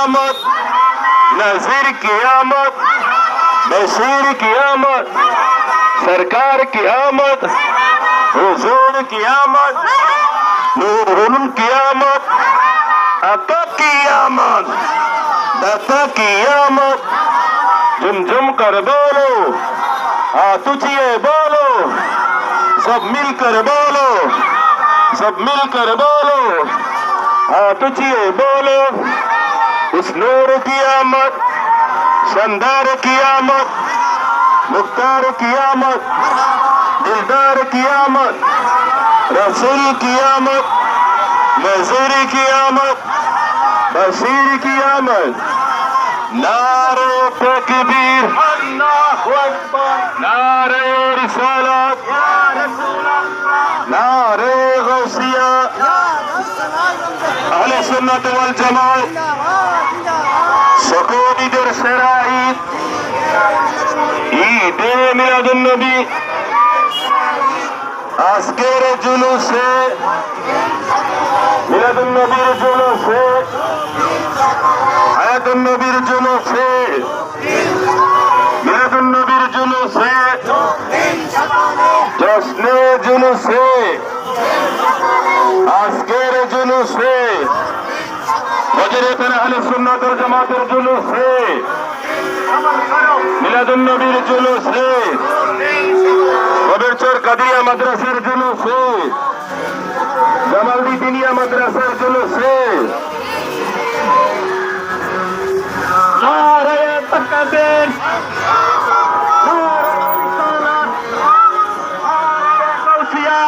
कियामत नज़ीर कियामत बशीर कियामत सरकार कियामत हुजूर कियामत नूरुल कियामत आका कियामत दाता कियामत झुमझुम कर बोलो हाथ उठिए बोलो सब मिलकर बोलो सब मिलकर बोलो हाथ उठिए बोलो उस नूर कियामत शानदार कियामत मुख्तार कियामत दिलदार कियामत रसूल कियामत नज़ीर कियामत बशीर कियामत नारे तकबीर अल्लाहु अकबर नारे रिसालत या रसूल अल्लाह नारे गौसिया अहले सुन्नत वल जमात সকল ঈদের সেরা ঈদ ঈদে মিলাদুন নবী আজকের জুলুসে মিলাদুন নবীর জুলুসে হায়াতুন নবীর জুলুসে মিলাদুন নবীর জুলুসে জশ্নে জুলুসে আজকের জুলুসে वजरेतन अहले सुन्नत वल जमातेर जुलूसे मिलादुन नबीर जुलूसे गोबरचर कादिरिया माद्रासार जुलूसे জামালদি দিনিয়া মাদ্রাসার जुलूसे नारे तकबीर नारे रिसालत नारे गौसिया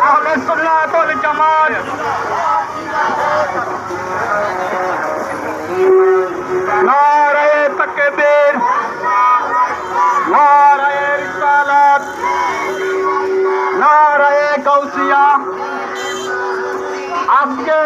अहले सुन्नत वल जमात नारे तकबीर नारे रिसालत नारे गौसिया आजके